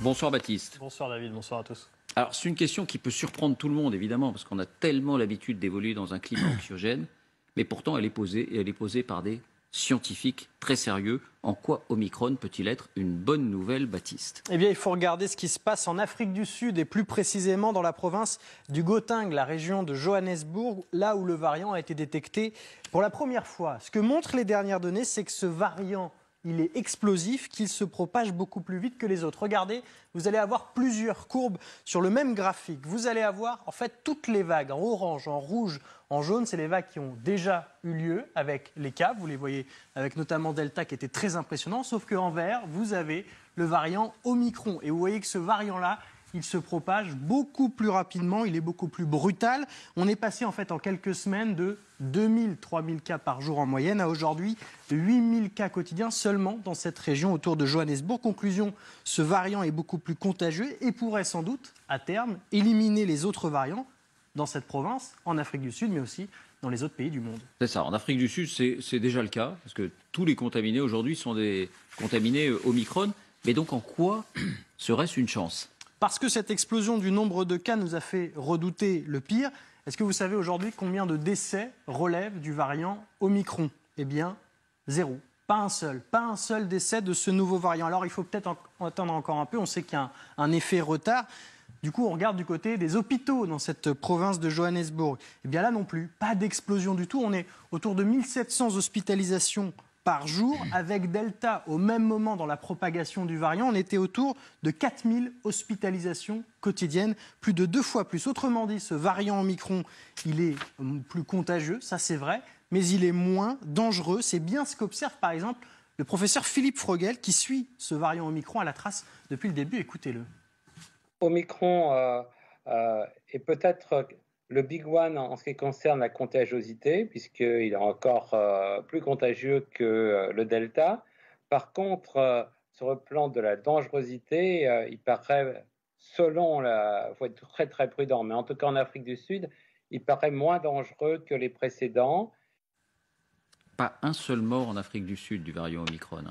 Bonsoir Baptiste. Bonsoir David, bonsoir à tous. Alors c'est une question qui peut surprendre tout le monde évidemment, parce qu'on a tellement l'habitude d'évoluer dans un climat anxiogène, mais pourtant elle est posée, et elle est posée par des scientifiques très sérieux. En quoi Omicron peut-il être une bonne nouvelle, Baptiste? Eh bien, il faut regarder ce qui se passe en Afrique du Sud et plus précisément dans la province du Gauteng, la région de Johannesburg, là où le variant a été détecté pour la première fois. Ce que montrent les dernières données, c'est que ce variant, il est explosif, qu'il se propage beaucoup plus vite que les autres. Regardez, vous allez avoir plusieurs courbes sur le même graphique. Vous allez avoir en fait toutes les vagues en orange, en rouge, en jaune. C'est les vagues qui ont déjà eu lieu avec les cas. Vous les voyez avec notamment Delta qui était très impressionnant. Sauf qu'en vert, vous avez le variant Omicron. Et vous voyez que ce variant-là, il se propage beaucoup plus rapidement, il est beaucoup plus brutal. On est passé en fait en quelques semaines de 2000, 3000 cas par jour en moyenne à aujourd'hui 8000 cas quotidiens seulement dans cette région autour de Johannesburg. Conclusion, ce variant est beaucoup plus contagieux et pourrait sans doute, à terme, éliminer les autres variants dans cette province, en Afrique du Sud, mais aussi dans les autres pays du monde. C'est ça, en Afrique du Sud c'est déjà le cas, parce que tous les contaminés aujourd'hui sont des contaminés Omicron. Mais donc en quoi serait-ce une chance ? Parce que cette explosion du nombre de cas nous a fait redouter le pire. Est-ce que vous savez aujourd'hui combien de décès relèvent du variant Omicron? Eh bien, 0. Pas un seul décès de ce nouveau variant. Alors il faut peut-être attendre encore un peu, on sait qu'il y a un effet retard. Du coup, on regarde du côté des hôpitaux dans cette province de Johannesburg. Eh bien là non plus, pas d'explosion du tout. On est autour de 1700 hospitalisations par jour. Avec Delta, au même moment dans la propagation du variant, on était autour de 4000 hospitalisations quotidiennes, plus de 2 fois plus. Autrement dit, ce variant Omicron, il est plus contagieux, ça c'est vrai, mais il est moins dangereux. C'est bien ce qu'observe par exemple le professeur Philippe Frogel qui suit ce variant Omicron à la trace depuis le début. Écoutez-le. Omicron est peut-être le big one en ce qui concerne la contagiosité, puisqu'il est encore plus contagieux que le Delta. Par contre, sur le plan de la dangerosité, il paraît, il faut être très très prudent, mais en tout cas en Afrique du Sud, il paraît moins dangereux que les précédents. Pas un seul mort en Afrique du Sud du variant Omicron.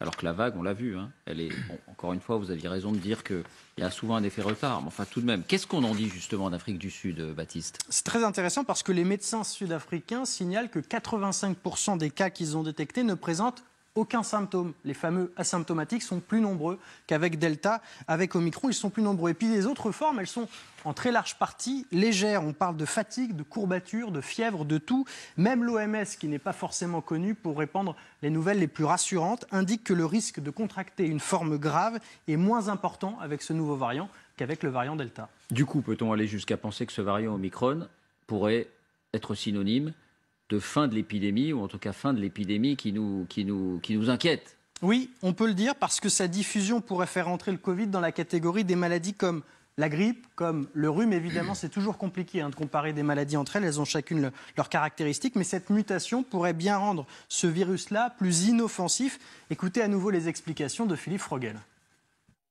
Alors que la vague, on l'a vu, elle est. Bon, encore une fois, vous aviez raison de dire qu'il y a souvent un effet retard. Mais enfin, tout de même, qu'est-ce qu'on en dit justement en Afrique du Sud, Baptiste? C'est très intéressant parce que les médecins sud-africains signalent que 85% des cas qu'ils ont détectés ne présentent aucun symptôme. Les fameux asymptomatiques sont plus nombreux qu'avec Delta. Avec Omicron, ils sont plus nombreux. Et puis les autres formes, elles sont en très large partie légères. On parle de fatigue, de courbature, de fièvre, de tout. Même l'OMS, qui n'est pas forcément connue pour répandre les nouvelles les plus rassurantes, indique que le risque de contracter une forme grave est moins important avec ce nouveau variant qu'avec le variant Delta. Du coup, peut-on aller jusqu'à penser que ce variant Omicron pourrait être synonyme de fin de l'épidémie, ou en tout cas fin de l'épidémie qui nous inquiète? Oui, on peut le dire, parce que sa diffusion pourrait faire entrer le Covid dans la catégorie des maladies comme la grippe, comme le rhume. Évidemment, c'est toujours compliqué de comparer des maladies entre elles. Elles ont chacune leurs caractéristiques. Mais cette mutation pourrait bien rendre ce virus-là plus inoffensif. Écoutez à nouveau les explications de Philippe Frogel.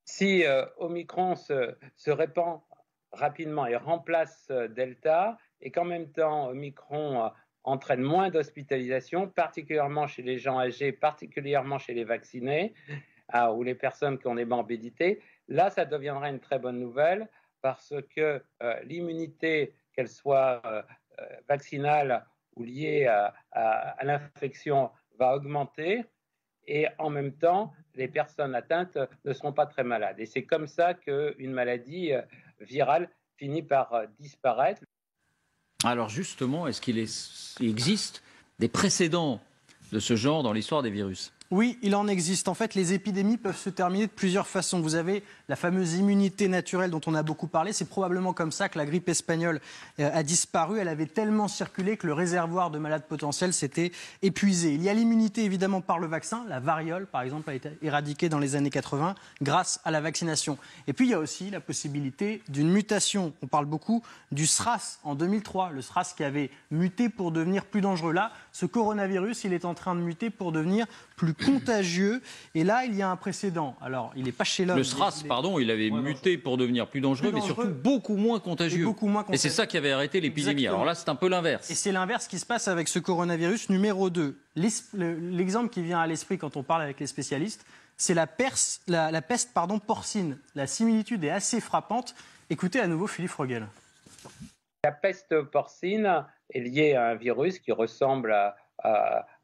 Si Omicron se répand rapidement et remplace Delta, et qu'en même temps Omicron entraîne moins d'hospitalisation, particulièrement chez les gens âgés, particulièrement chez les vaccinés ou les personnes qui ont des morbidités, là, ça deviendra une très bonne nouvelle parce que l'immunité, qu'elle soit vaccinale ou liée à l'infection, va augmenter et en même temps, les personnes atteintes ne seront pas très malades. Et c'est comme ça qu'une maladie virale finit par disparaître. Alors justement, est-ce qu'il existe des précédents de ce genre dans l'histoire des virus? Oui, il en existe. En fait, les épidémies peuvent se terminer de plusieurs façons. Vous avez la fameuse immunité naturelle dont on a beaucoup parlé. C'est probablement comme ça que la grippe espagnole a disparu. Elle avait tellement circulé que le réservoir de malades potentiels s'était épuisé. Il y a l'immunité évidemment par le vaccin. La variole, par exemple, a été éradiquée dans les années 80 grâce à la vaccination. Et puis, il y a aussi la possibilité d'une mutation. On parle beaucoup du SRAS en 2003. Le SRAS qui avait muté pour devenir plus dangereux. Là, ce coronavirus, il est en train de muter pour devenir plus contagieux. Et là, il y a un précédent. Alors, il n'est pas chez l'homme. Le SRAS, il avait muté pour devenir plus dangereux, mais surtout beaucoup moins contagieux. Et c'est ça qui avait arrêté l'épidémie. Alors là, c'est un peu l'inverse. Et c'est l'inverse qui se passe avec ce coronavirus numéro 2. L'exemple qui vient à l'esprit quand on parle avec les spécialistes, c'est la peste porcine. La similitude est assez frappante. Écoutez à nouveau Philippe Frogel. La peste porcine est liée à un virus qui ressemble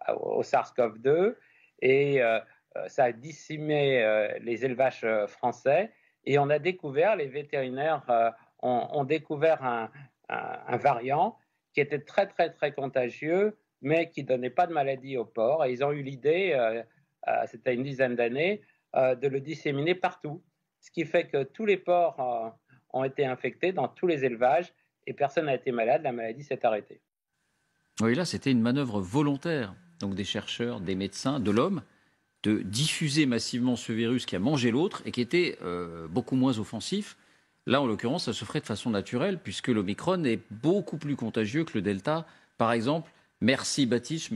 au SARS-CoV-2 et ça a décimé les élevages français. Et on a découvert, les vétérinaires ont découvert un variant qui était très, très, très contagieux, mais qui ne donnait pas de maladie aux porcs. Et ils ont eu l'idée, c'était une dizaine d'années, de le disséminer partout. Ce qui fait que tous les porcs ont été infectés dans tous les élevages et personne n'a été malade, la maladie s'est arrêtée. Oui, là, c'était une manœuvre volontaire, donc des chercheurs, des médecins, de l'homme, de diffuser massivement ce virus qui a mangé l'autre et qui était beaucoup moins offensif. Là, en l'occurrence, ça se ferait de façon naturelle, puisque l'Omicron est beaucoup plus contagieux que le Delta. Par exemple, merci Baptiste,